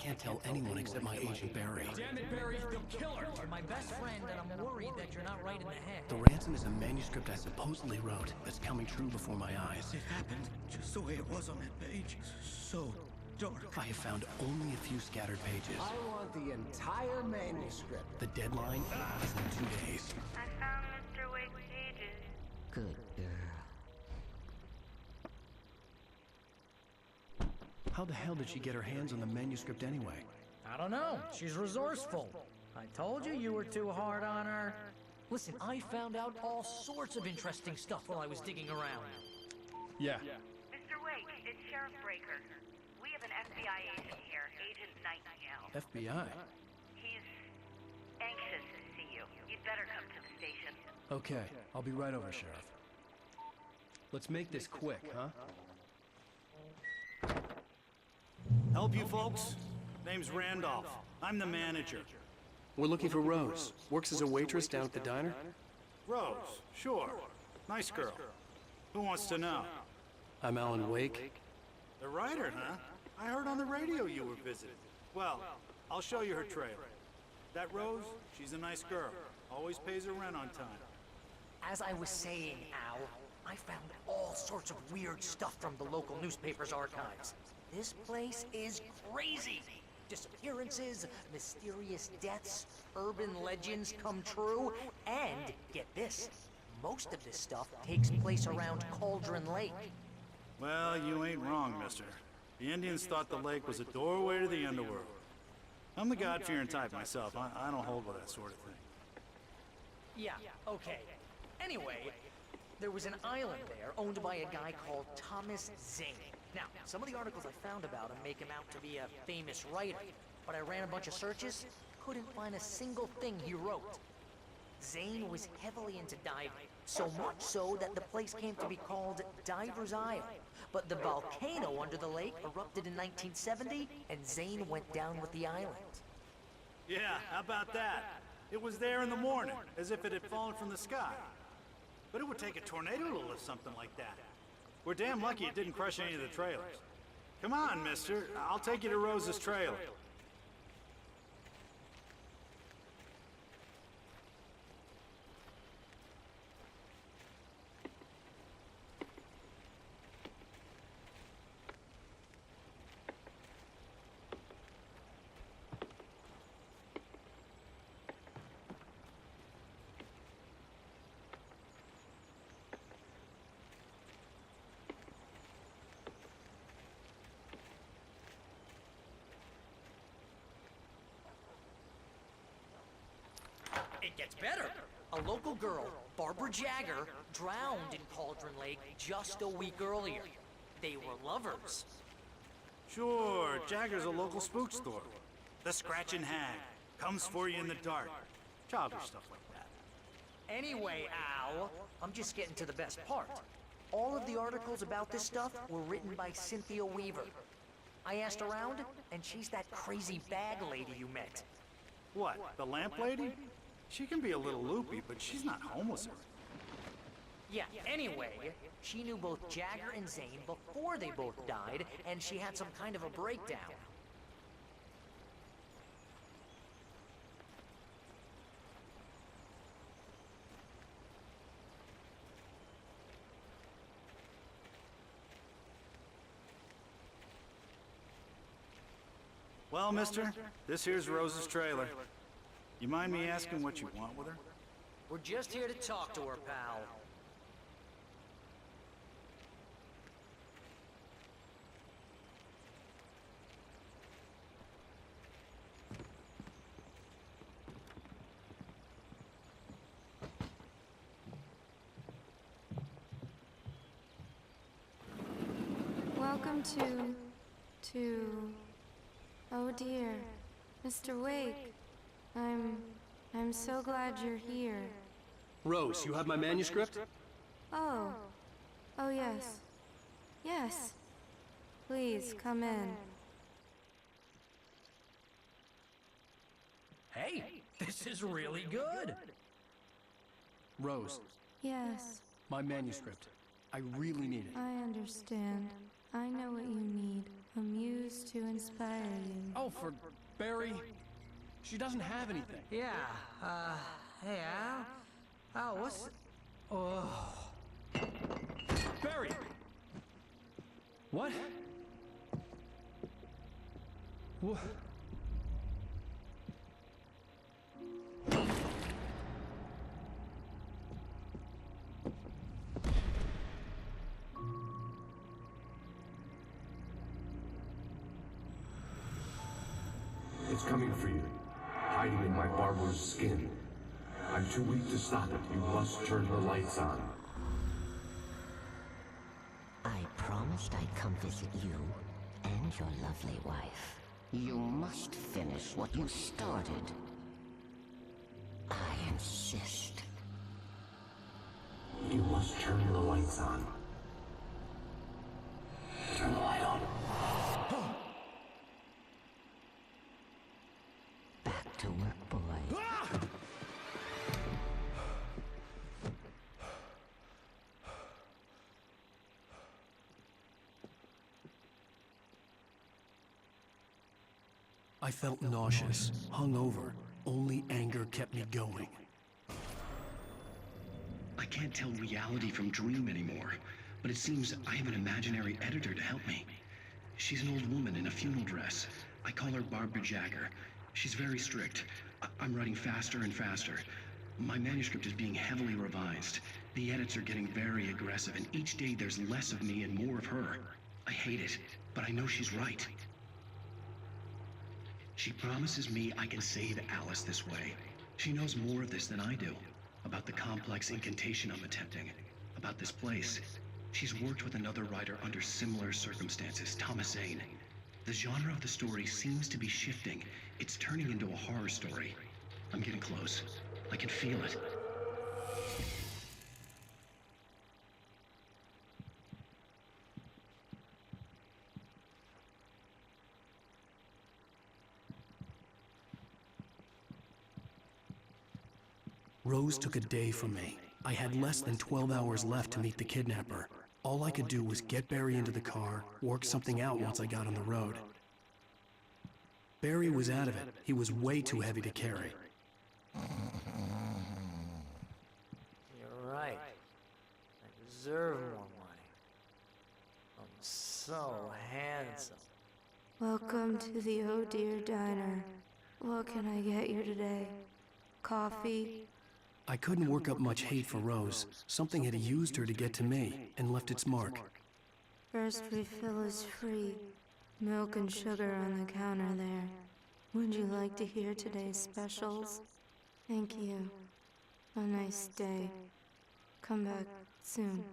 can't tell anyone except my agent Barry. Damn it, Barry, they'll kill her! You're my best friend, and I'm worried that you're not right in the head. The ransom is a manuscript I supposedly wrote that's coming true before my eyes. It happened just the way it was on that page. So dark. I have found only a few scattered pages. I want the entire manuscript. The deadline is in 2 days. I found Mr. Wake's pages. Good girl. How the hell did she get her hands on the manuscript anyway? I don't know. She's resourceful. I told you you were too hard on her. Listen, I found out all sorts of interesting stuff while I was digging around. Yeah. Mr. Wake, it's Sheriff Breaker. We have an FBI agent here, Agent Nightingale. FBI? He's anxious to see you. You'd better come to the station. Okay, I'll be right over, Sheriff. Let's make this quick, huh? Help you folks? Name's Randolph. I'm the manager. We're looking for Rose. Works as a waitress down at the diner? Rose, sure. Nice girl. Who wants to know? I'm Alan Wake. The writer, huh? I heard on the radio you were visiting. Well, I'll show you her trailer. That Rose, she's a nice girl. Always pays her rent on time. As I was saying, Al, I found all sorts of weird stuff from the local newspaper's archives. This place is crazy. Disappearances, mysterious deaths, urban legends come true, and get this, most of this stuff takes place around Cauldron Lake. Well, you ain't wrong, mister. The Indians thought the lake was a doorway to the underworld. I'm the God-fearing type myself. I don't hold with that sort of thing. Yeah, okay. Anyway, there was an island there owned by a guy called Thomas Zane. Now, some of the articles I found about him make him out to be a famous writer, but I ran a bunch of searches, couldn't find a single thing he wrote. Zane was heavily into diving, so much so that the place came to be called Diver's Isle. But the volcano under the lake erupted in 1970, and Zane went down with the island. Yeah, how about that? It was there in the morning, as if it had fallen from the sky. But it would take a tornado to lift something like that. We're damn lucky it didn't crush any of the trailers. Come on, mister. I'll take you to Rose's trailer. It gets better. A local girl, Barbara Jagger, drowned in Cauldron Lake just a week earlier. They were lovers. Sure, Jagger's a local spook store. The Scratching Hag. Comes for you in the dark. Childish stuff like that. Anyway, Al, I'm just getting to the best part. All of the articles about this stuff were written by Cynthia Weaver. I asked around, and she's that crazy bag lady you met. What, the lamp lady? She can be a little loopy, but she's not homeless or Yeah, anyway, she knew both Jagger and Zane before they both died, and she had some kind of a breakdown. Well, mister, this here's Rose's trailer. You mind me asking what you want with her? We're just here to talk to her, pal. Welcome to... Oh dear, Mr. Wake. I'm so glad you're here. Rose, you have my manuscript? Oh. Oh yes. Yes. Please, come in. Hey, this is really good. Rose, Yes, my manuscript. I really need it. I understand. I know what you need. Amuse to inspire you. Oh, for Barry. She doesn't have anything. Yeah, hey, Al? Oh, what's... Oh... Barry! What? What? It's coming for you, hiding in my barber's skin. I'm too weak to stop it. You must turn the lights on. I promised I'd come visit you and your lovely wife. You must finish what you started. I insist. You must turn the lights on. Turn the light on. Back to work, boy. I felt nauseous, hungover. Only anger kept me going. I can't tell reality from dream anymore, but it seems I have an imaginary editor to help me. She's an old woman in a funeral dress. I call her Barbara Jagger. She's very strict. I'm writing faster and faster. My manuscript is being heavily revised. The edits are getting very aggressive, and each day there's less of me and more of her. I hate it, but I know she's right. She promises me I can save Alice this way. She knows more of this than I do. About the complex incantation I'm attempting. About this place. She's worked with another writer under similar circumstances, Thomas Zane. The genre of the story seems to be shifting. It's turning into a horror story. I'm getting close. I can feel it. Rose took a day from me. I had less than 12 hours left to meet the kidnapper. All I could do was get Barry into the car, work something out once I got on the road. Barry was out of it. He was way too heavy to carry. You're right. I deserve more money. I'm so handsome. Welcome to the Oh Dear Diner. What can I get you today? Coffee? I couldn't work up much hate for Rose. Something had used her to get to me, and left its mark. First refill is free. Milk and sugar on the counter there. Would you like to hear today's specials? Thank you. A nice day. Come back soon.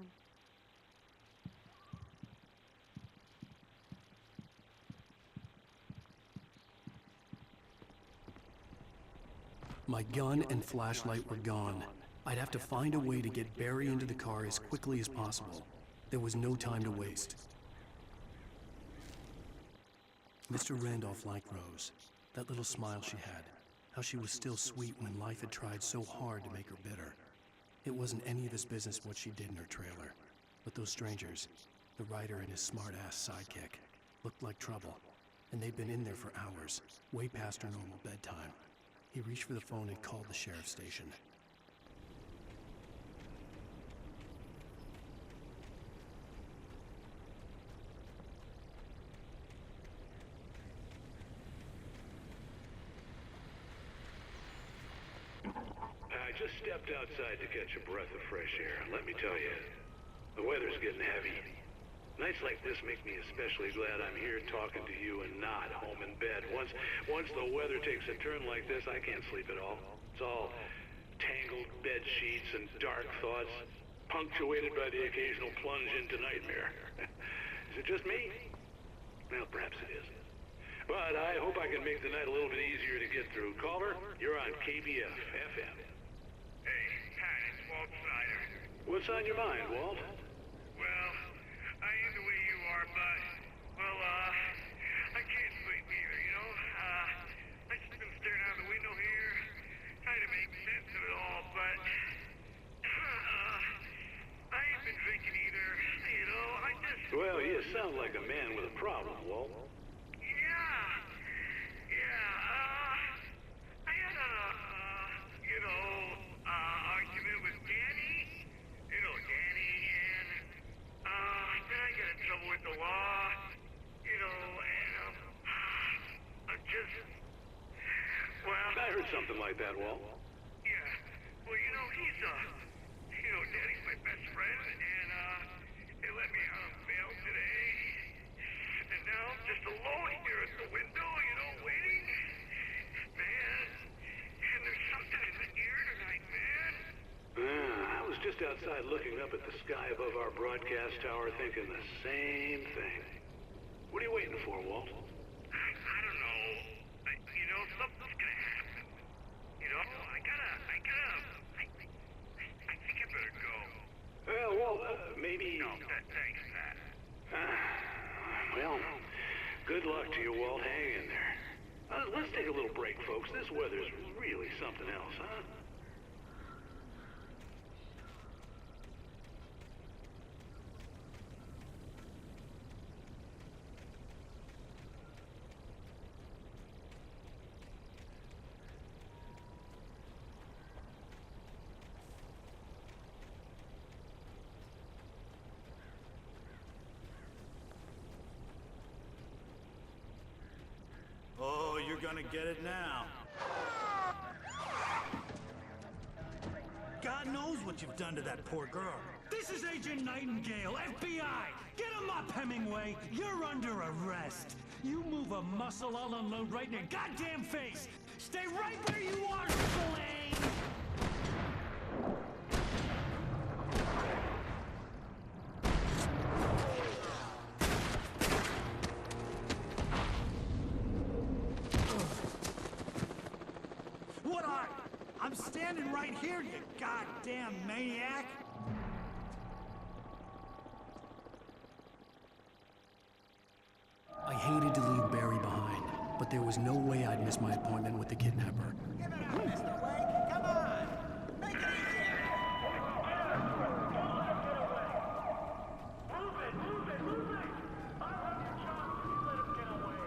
My gun and flashlight were gone. I'd have to find a way to get Barry into the car as quickly as possible. There was no time to waste. Mr. Randolph liked Rose. That little smile she had. How she was still sweet when life had tried so hard to make her bitter. It wasn't any of his business what she did in her trailer. But those strangers, the writer and his smart-ass sidekick, looked like trouble. And they'd been in there for hours, way past her normal bedtime. He reached for the phone and called the sheriff's station. I just stepped outside to catch a breath of fresh air, and let me tell you, the weather's getting heavy. Nights like this make me especially glad I'm here talking to you and not home in bed. Once the weather takes a turn like this, I can't sleep at all. It's all tangled bed sheets and dark thoughts, punctuated by the occasional plunge into nightmare. Is it just me? Well, perhaps it is. But I hope I can make the night a little bit easier to get through. Caller, you're on KBF FM. Hey, Pat, it's Walt Snyder. What's on your mind, Walt? Well, I am the way you are, but, well, I can't sleep either, you know? I just been staring out the window here, trying to make sense of it all, but, I ain't been drinking either, you know? I just... Well, you sound like a man with a problem, Walt. I had a, argument with Danny. Danny, and, then I got in trouble with the law, I'm just, well... I heard something like that, Walt. Yeah, well, he's, Danny's my best friend, and, they let me out of bail today. And now I'm just alone here at the window, waiting. Man, and there's something in the air tonight, man. I was just outside looking up at the sky above our broadcast tower thinking the same thing. What are you waiting for, Walt? I don't know. Something's gonna happen. I think I better go. Well, Walt, maybe... No, thanks, Pat. Well, good luck to you, Walt. Hang in there. Let's take a little break, folks. This weather's really something else, huh? Oh, you're gonna get it now. God knows what you've done to that poor girl. This is Agent Nightingale, FBI! Get him up, Hemingway! You're under arrest! You move a muscle, I'll unload right in your goddamn face! Stay right where you are, Spillane! What are you? I'm standing right here, you goddamn maniac! I hated to leave Barry behind, but there was no way I'd miss my appointment with the kidnapper. Give it up, Mr. Wake. Come on. Make it easier. Move it. I have your chance to let him get away.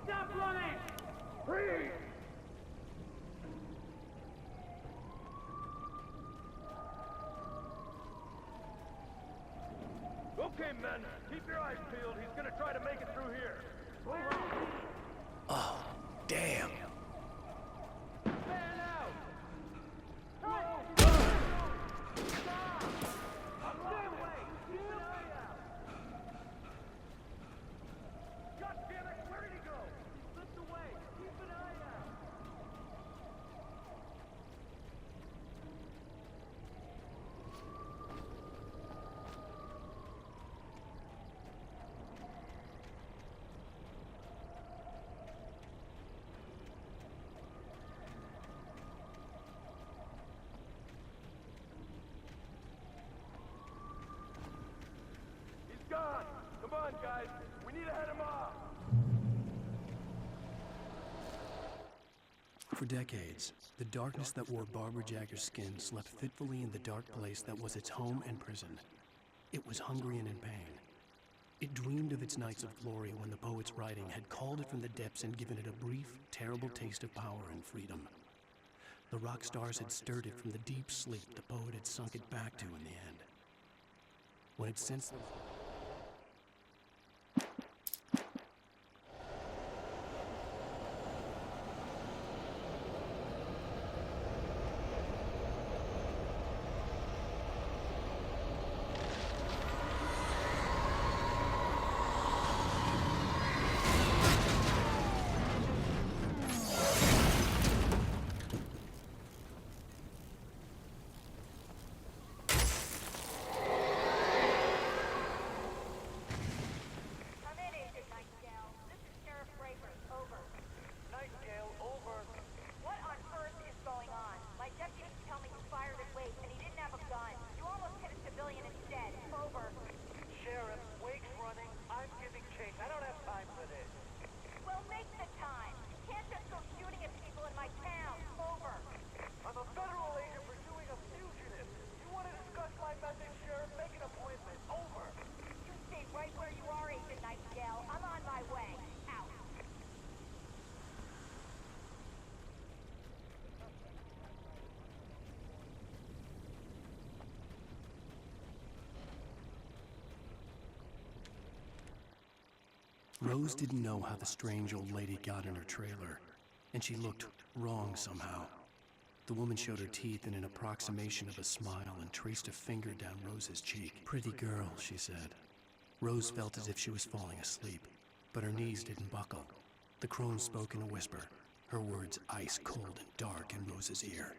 Stop running! Freeze! Okay, men, keep your eyes peeled. He's gonna try to make it through here. Oh, damn. Fan out! God damn it, where did he go? He slipped away. Keep an eye out. He's gone. Come on, guys. We need to head him off. For decades, the darkness that wore Barbara Jagger's skin slept fitfully in the dark place that was its home and prison. It was hungry and in pain. It dreamed of its nights of glory when the poet's writing had called it from the depths and given it a brief, terrible taste of power and freedom. The rock stars had stirred it from the deep sleep the poet had sunk it back to in the end. When it sensed Rose didn't know how the strange old lady got in her trailer, and she looked wrong somehow. The woman showed her teeth in an approximation of a smile and traced a finger down Rose's cheek. "Pretty girl," she said. Rose felt as if she was falling asleep, but her knees didn't buckle. The crone spoke in a whisper, her words ice cold and dark in Rose's ear.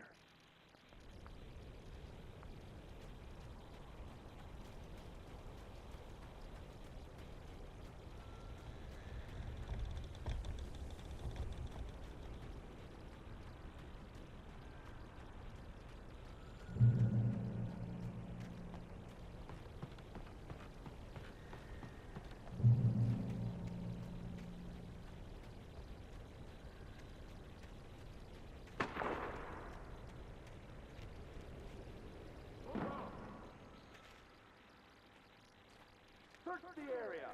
Search the area.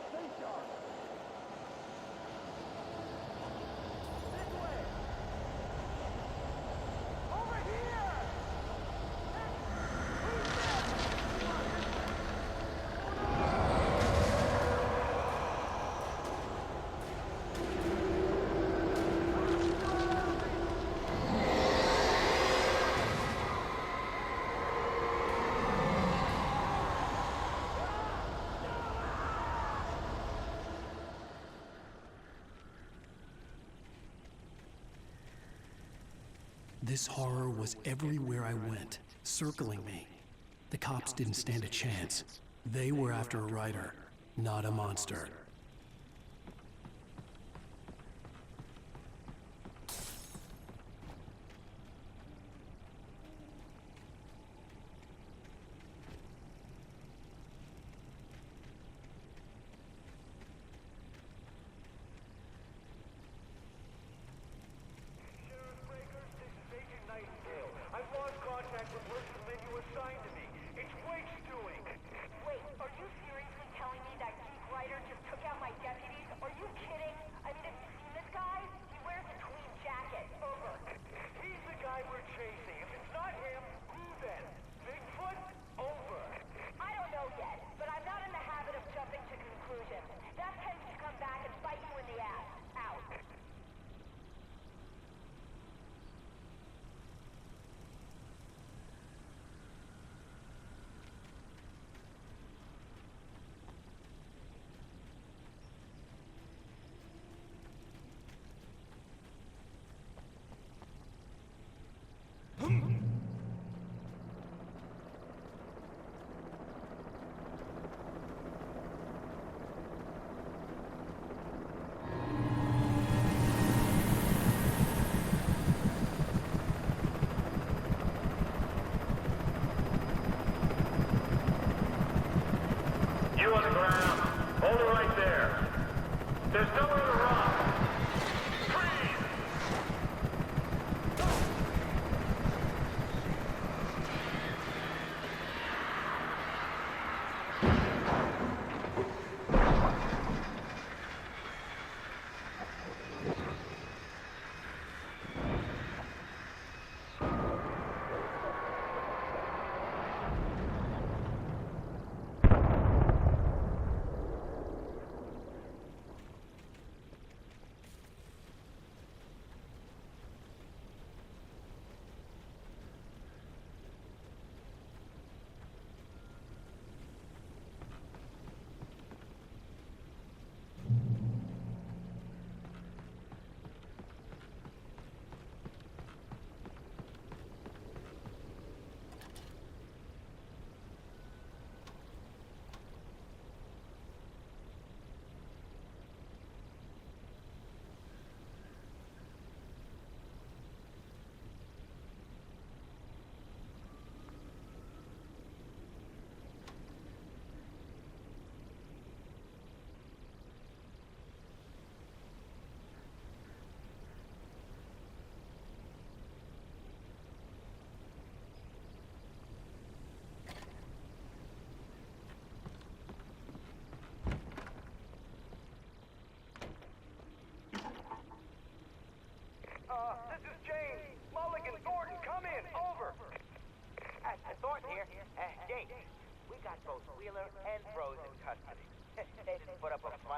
Stay sharp. This way. Over here. This horror was everywhere I went, circling me. The cops didn't stand a chance. They were after a writer, not a monster. I've lost contact with Wilson when you assigned to me. It's Wake's doing. Wait, are you seriously telling me that geek writer just took out my deputies? Are you kidding? I mean, have you seen this guy? He wears a tweed jacket. Over. He's the guy we're chasing. If it's not him, who then? Bigfoot? Over. I don't know yet, but I'm not in the habit of jumping to conclusions. That tends to come back and bite you in the ass. Out. You on the ground. Hold it right there. There's nowhere to run. Freeze!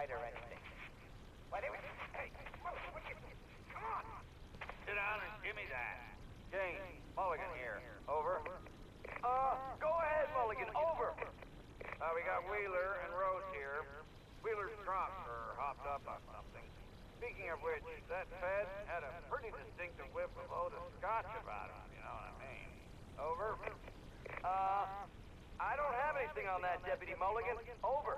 fight or anything. Why, they would... Hey, come on! Sit down and give me that. James, Mulligan here. Over. Go ahead, Mulligan. Over. We got Wheeler and Rose here. Wheeler's drunk or hopped up on something. Speaking of which, that Fed had a pretty distinctive whiff of Oda Scotch about him, you know what I mean? Over. I don't have anything on that, Deputy Mulligan. Over.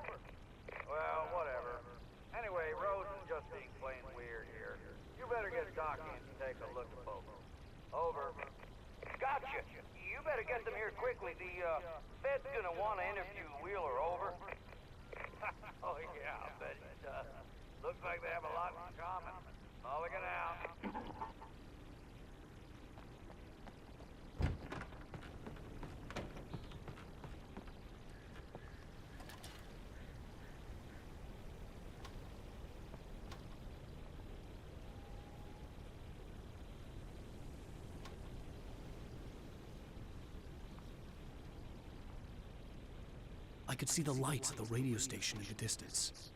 Well, whatever. Anyway, Rose is just being plain weird here. You better get Doc in to take a look at both. Over. Gotcha. You better get them here quickly. The Fed's gonna want to interview Wheeler. Over. Oh yeah, I bet it does. Looks like they have a lot in common. Mulligan out. I could see the lights of the radio station in the distance.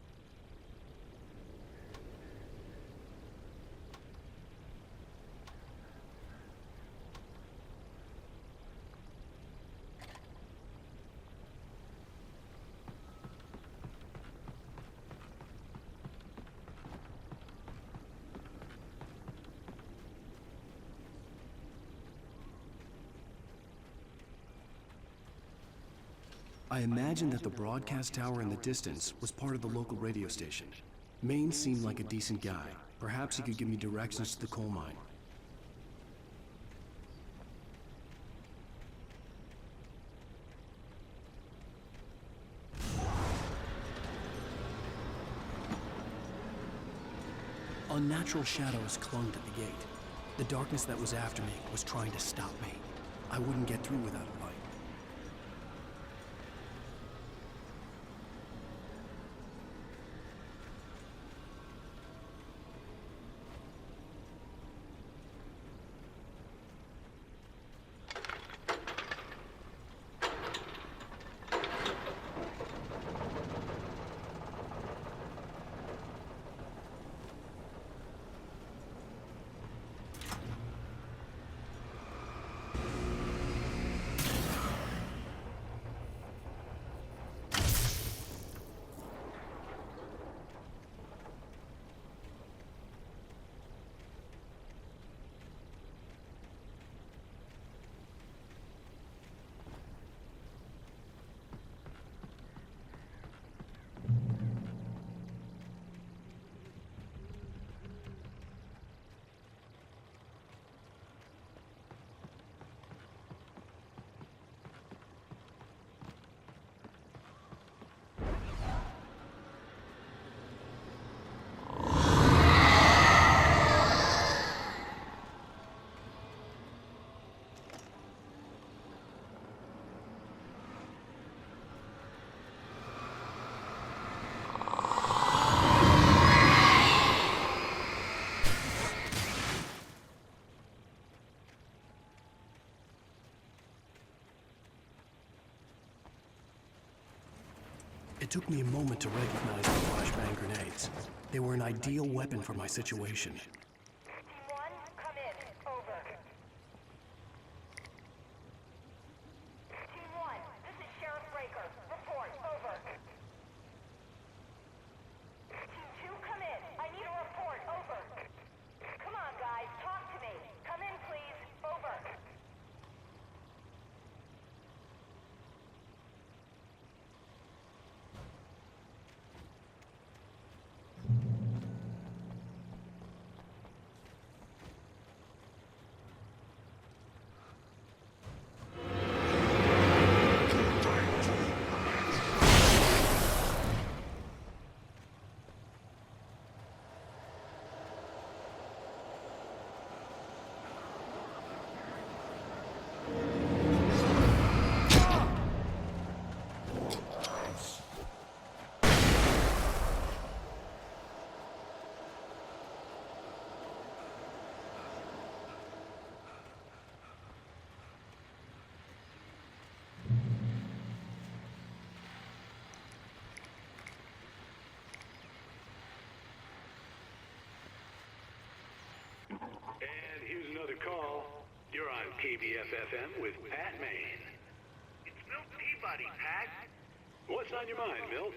I imagined that the broadcast tower in the distance was part of the local radio station. Maine seemed like a decent guy. Perhaps he could give me directions to the coal mine. Unnatural shadows clung to the gate. The darkness that was after me was trying to stop me. I wouldn't get through without a light. It took me a moment to recognize the flashbang grenades. They were an ideal weapon for my situation. Team 1, come in. Over. Team 1, this is Sheriff Breaker. Report. Over. Team 2, come in. I need a report. Over. Come on, guys. Talk to me. Come in, please. Over. another call. You're on KBF-FM with Pat Maine. It's Milt Peabody, Pat. What's on your mind, Milt?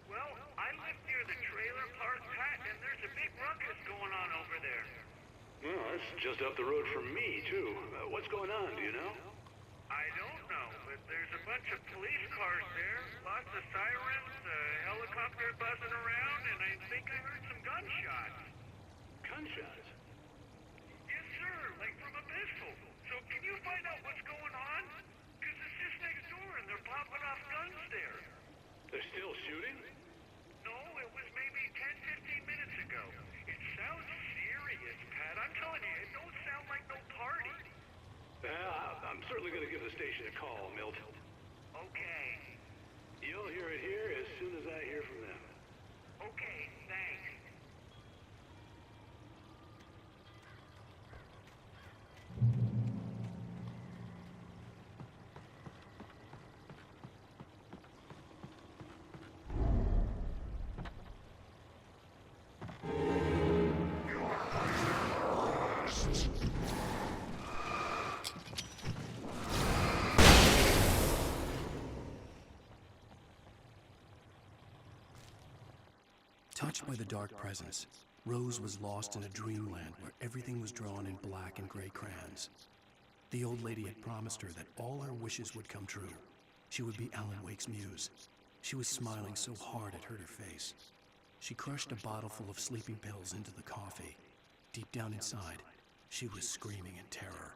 Well, I live near the trailer park, Pat, and there's a big ruckus going on over there. Well, that's just up the road from me, too. What's going on, do you know? I don't know, but there's a bunch of police cars there, lots of sirens, a helicopter buzzing around, and I think I heard some gunshots. Gunshots? Yes, sir, like from a pistol. So can you find out what's going on? Because it's just next door and they're popping off guns there. They're still shooting? No, it was maybe 10, 15 minutes ago. It sounds serious, Pat. I'm telling you, it don't sound like no party. I'm certainly going to give the station a call, Milt. Okay. You'll hear it here as soon as I hear from them. Okay, thanks. Touched by the dark presence, Rose was lost in a dreamland where everything was drawn in black and gray crayons. The old lady had promised her that all her wishes would come true. She would be Alan Wake's muse. She was smiling so hard it hurt her face. She crushed a bottle full of sleeping pills into the coffee. Deep down inside, she was screaming in terror.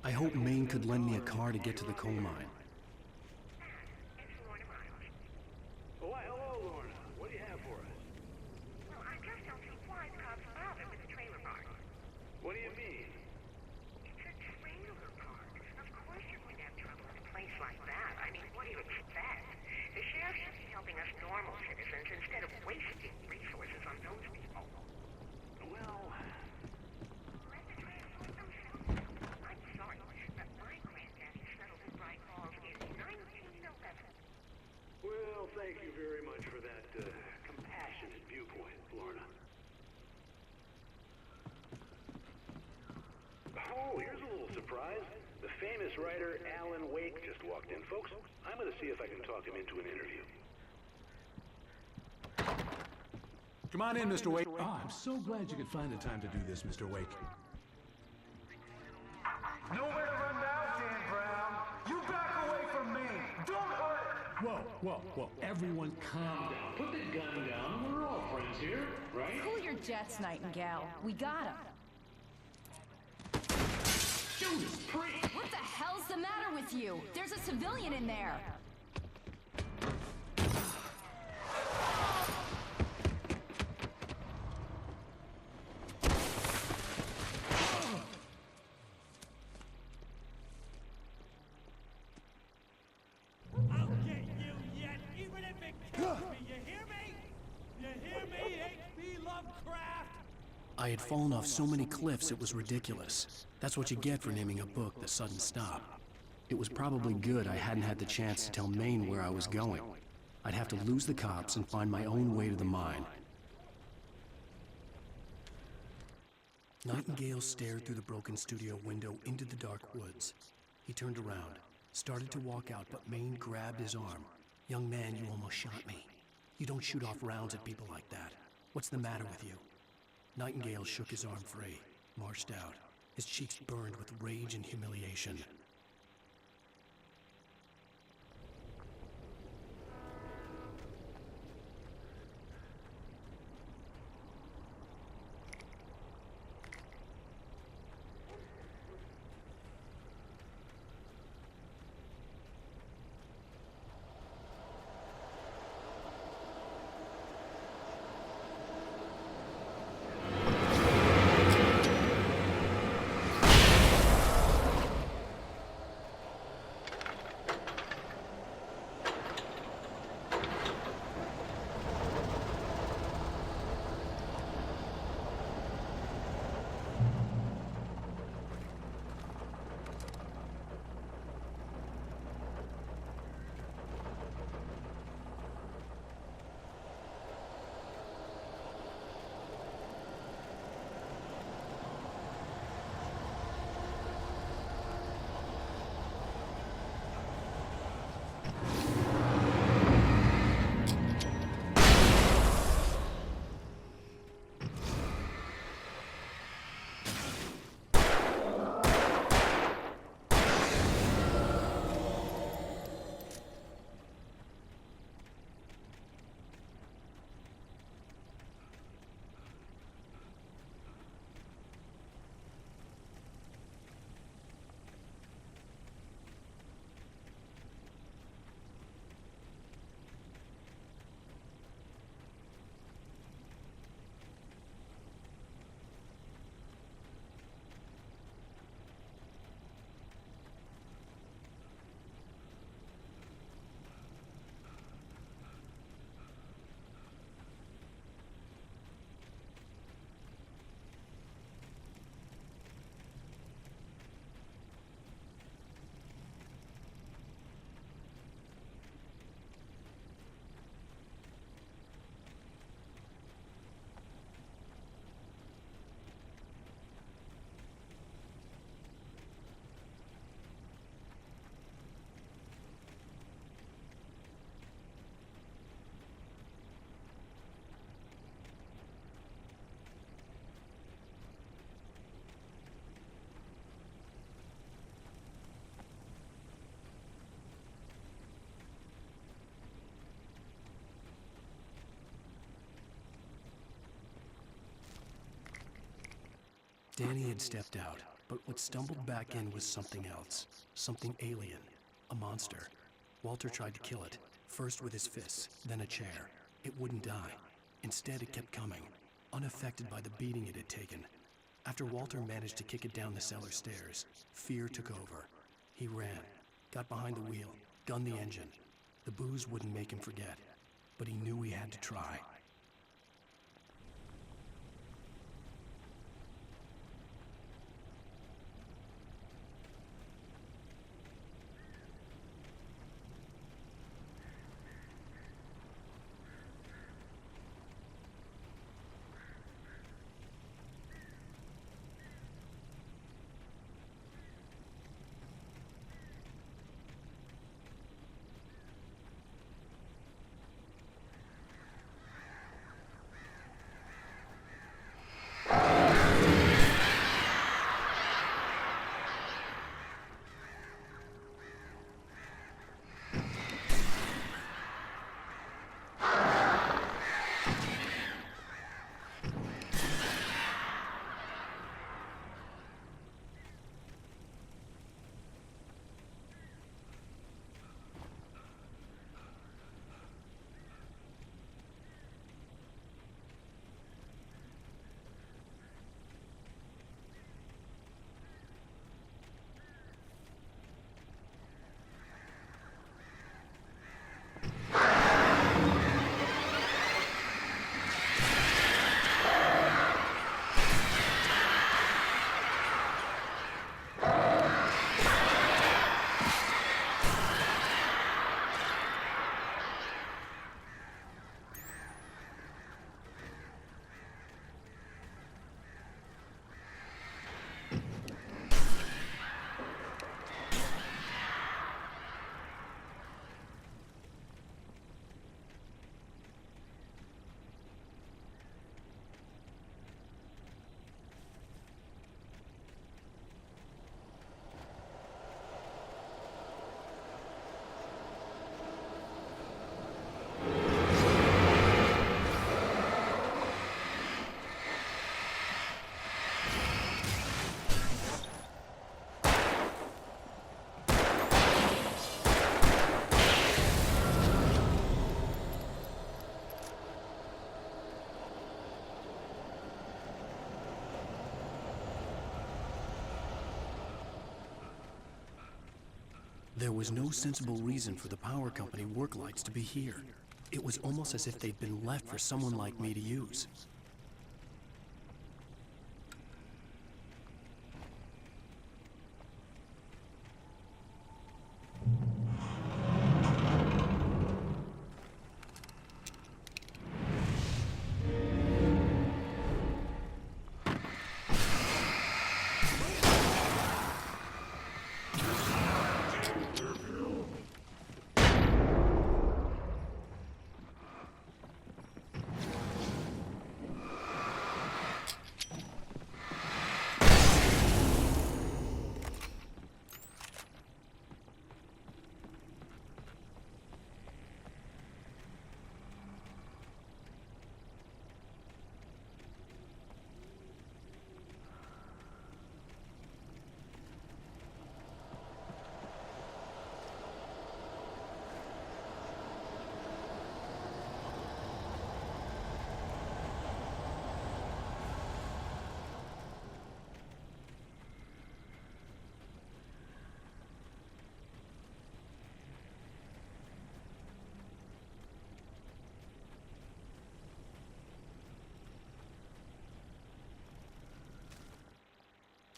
I hope Maine could lend me a car to get to the coal mine. Why, hello, Lorna. What do you have for us? Well, I just don't see why the cops bother with the trailer park. What do you mean? It's a trailer park. Of course you wouldn't have trouble in a place like that. I mean, what do you expect? The sheriff should be helping us normal citizens instead of wasting resources on those people. Well... I'm sorry, but my granddaddy settled his right calls in 1911. Well, thank you very much for that compassionate viewpoint, Lorna. Oh, here's a little surprise. The famous writer Alan Wake just walked in. Folks, I'm going to see if I can talk him into an interview. Come on in, Mr. Wake. Oh, I'm so glad you could find the time to do this, Mr. Wake. Nowhere to run now, Dan Brown. You back away from me. Don't hurt. Whoa. Everyone calm down. Put the gun down. We're all friends here, right? Cool your jets, Nightingale. We got him. Judas Priest! What the hell's the matter with you? There's a civilian in there. had fallen off so many cliffs it was ridiculous. That's what you get for naming a book The Sudden Stop. It was probably good I hadn't had the chance to tell Maine where I was going. I'd have to lose the cops and find my own way to the mine. Nightingale stared through the broken studio window into the dark woods. He turned around, started to walk out, but Maine grabbed his arm. "Young man, you almost shot me. You don't shoot off rounds at people like that. What's the matter with you?" Nightingale shook his arm free, marched out. His cheeks burned with rage and humiliation. Danny had stepped out, but what stumbled back in was something else. Something alien. A monster. Walter tried to kill it, first with his fists, then a chair. It wouldn't die. Instead, it kept coming, unaffected by the beating it had taken. After Walter managed to kick it down the cellar stairs, fear took over. He ran, got behind the wheel, gunned the engine. The booze wouldn't make him forget, but he knew he had to try. There was no sensible reason for the power company work lights to be here. It was almost as if they'd been left for someone like me to use.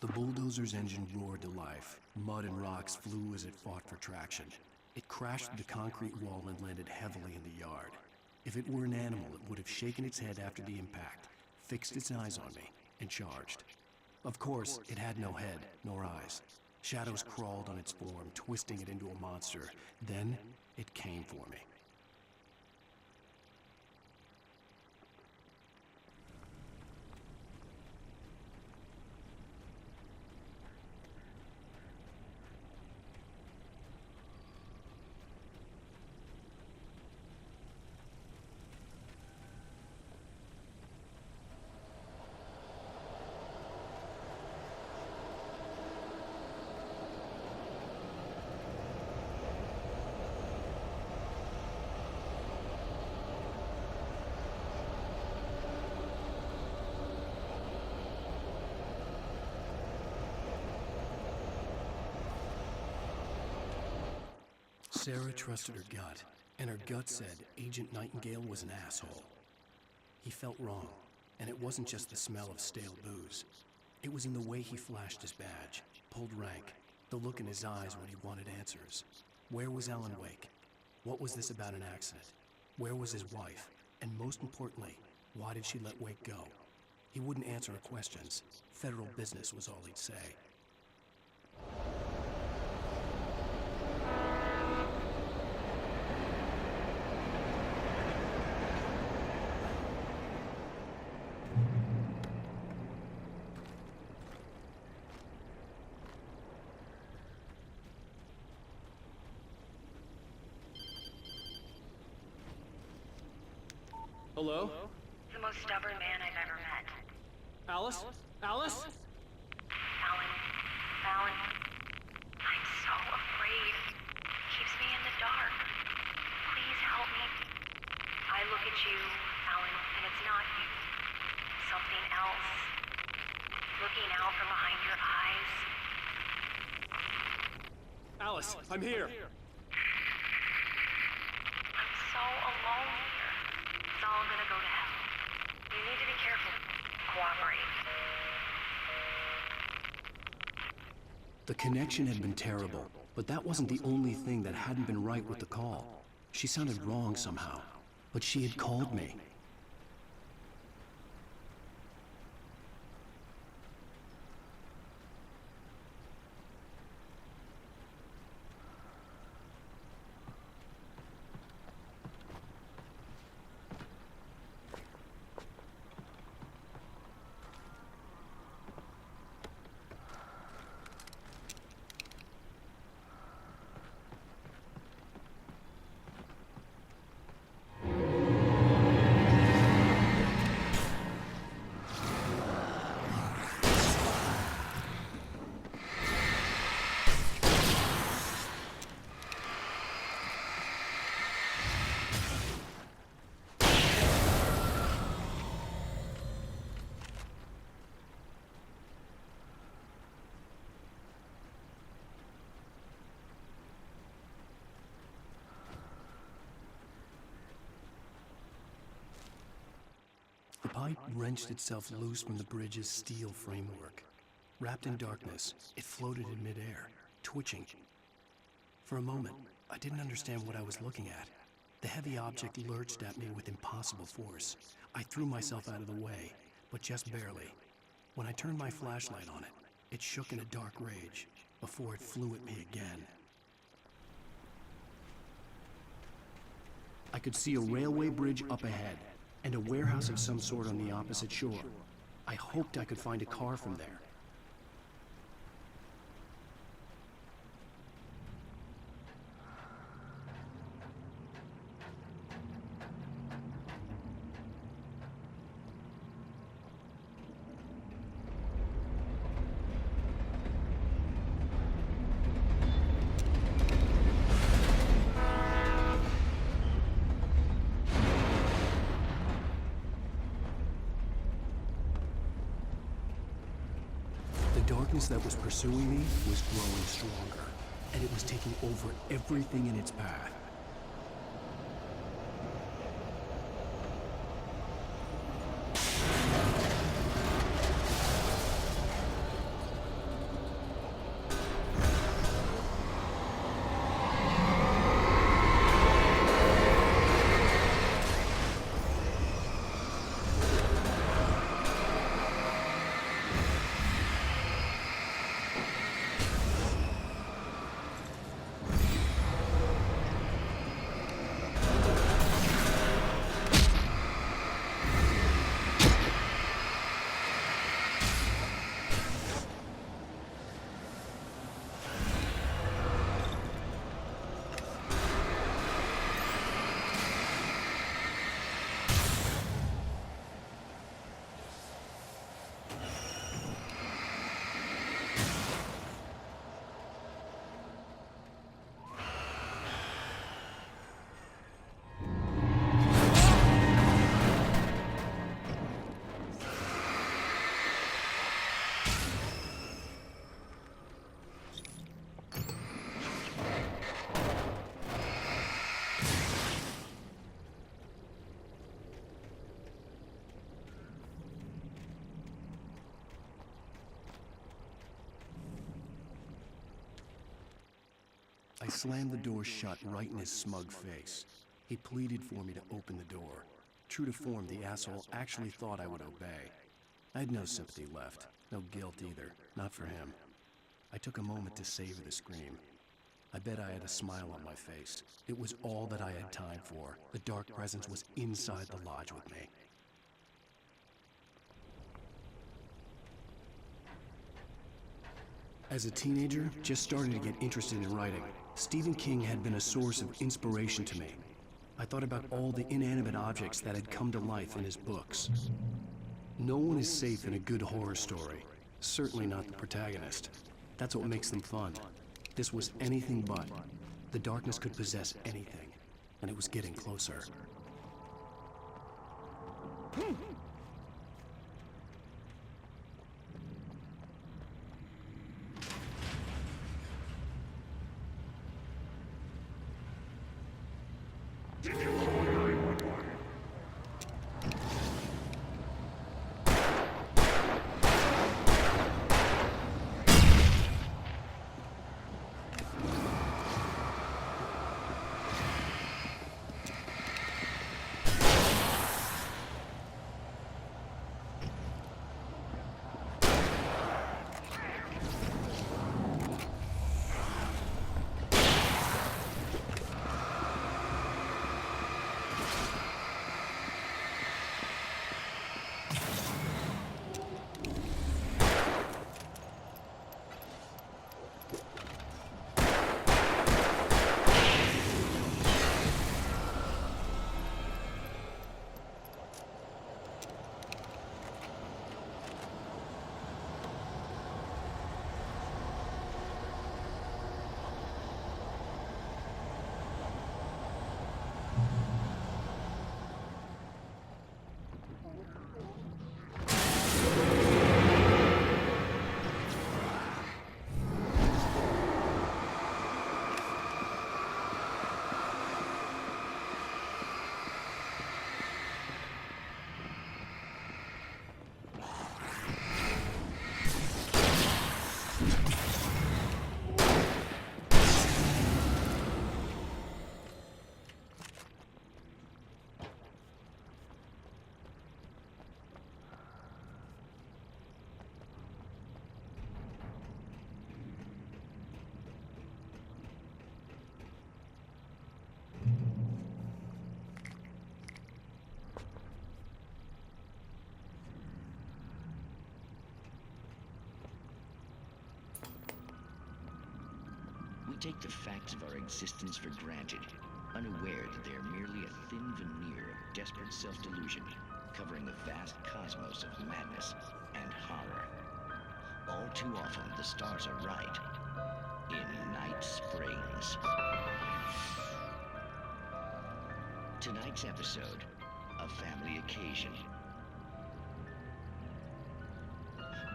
The bulldozer's engine roared to life. Mud and rocks flew as it fought for traction. It crashed through the concrete wall and landed heavily in the yard. If it were an animal, it would have shaken its head after the impact, fixed its eyes on me, and charged. Of course, it had no head, nor eyes. Shadows crawled on its form, twisting it into a monster. Then, it came for me. Sarah trusted her gut, and her gut said Agent Nightingale was an asshole. He felt wrong, and it wasn't just the smell of stale booze. It was in the way he flashed his badge, pulled rank, the look in his eyes when he wanted answers. Where was Alan Wake? What was this about an accident? Where was his wife? And most importantly, why did she let Wake go? He wouldn't answer her questions. Federal business was all he'd say. Hello? The most stubborn man I've ever met. Alice? Alice? Alan, I'm so afraid. It keeps me in the dark. Please help me. I look at you, Alan, and it's not you. Something else. Looking out from behind your eyes. Alice, I'm here. I'm so alone here. It's all gonna go to hell. You need to be careful. Cooperate. The connection had been terrible, but that wasn't the only thing that hadn't been right with the call. She sounded wrong somehow, but she had called me. pipe wrenched itself loose from the bridge's steel framework. Wrapped in darkness, it floated in midair, twitching. For a moment, I didn't understand what I was looking at. The heavy object lurched at me with impossible force. I threw myself out of the way, but just barely. When I turned my flashlight on it, it shook in a dark rage before it flew at me again. I could see a railway bridge up ahead, and a warehouse of some sort on the opposite shore. I hoped I could find a car from there. The darkness that was pursuing me was growing stronger, and it was taking over everything in its path. I slammed the door shut right in his smug face. He pleaded for me to open the door. True to form, the asshole actually thought I would obey. I had no sympathy left, no guilt either, not for him. I took a moment to savor the scream. I bet I had a smile on my face. It was all that I had time for. The dark presence was inside the lodge with me. As a teenager, just starting to get interested in writing, Stephen King had been a source of inspiration to me. I thought about all the inanimate objects that had come to life in his books. No one is safe in a good horror story, certainly not the protagonist. That's what makes them fun. This was anything but. The darkness could possess anything, and it was getting closer. take the facts of our existence for granted, unaware that they are merely a thin veneer of desperate self-delusion, covering the vast cosmos of madness and horror. All too often, the stars are right. In Night Springs. Tonight's episode, a family occasion.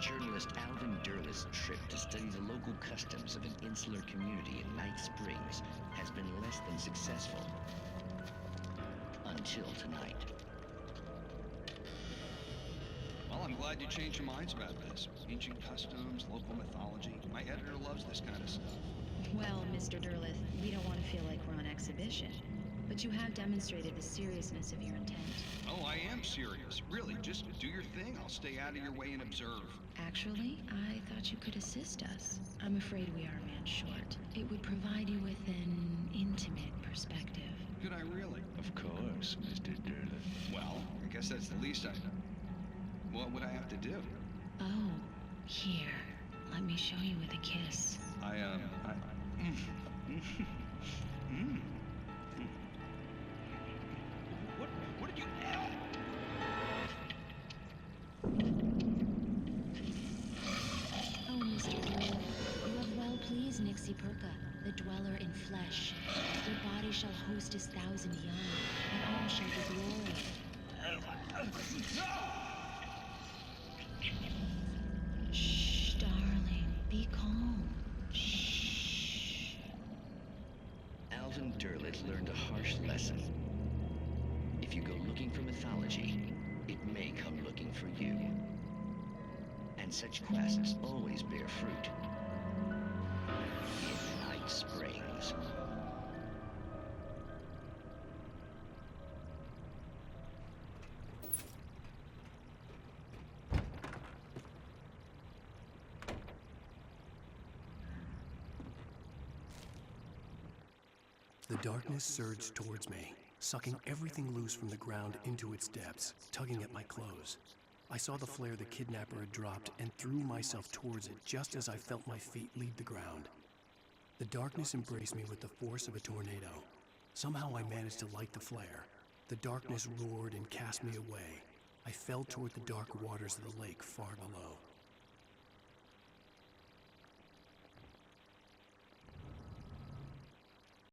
Journalist Alvin Derleth's trip to study the local customs of an insular community in Night Springs has been less than successful. Until tonight. Well, I'm glad you changed your minds about this. Ancient customs, local mythology. My editor loves this kind of stuff. Well, Mr. Derleth, we don't want to feel like we're on exhibition. But you have demonstrated the seriousness of your intent. Oh, I am serious. Really, just do your thing. I'll stay out of your way and observe. Actually, I thought you could assist us. I'm afraid we are a man short. It would provide you with an intimate perspective. Could I really? Of course, Mr. Derleth. Well, I guess that's the least I... What would I have to do? Oh, here. Let me show you with a kiss. What did you... Oh, Mr. Derleth, you have well pleased Nixie Perka, the dweller in flesh. Your body shall host his 1,000 young, and all shall be glory. Shh, darling, be calm. Shh. Alvin Derleth learned a harsh lesson. If you go looking for mythology, it may come looking for you. And such quests always bear fruit. In Night Springs. The darkness surged towards me, sucking everything loose from the ground into its depths, tugging at my clothes. I saw the flare the kidnapper had dropped and threw myself towards it just as I felt my feet leave the ground. The darkness embraced me with the force of a tornado. Somehow I managed to light the flare. The darkness roared and cast me away. I fell toward the dark waters of the lake far below.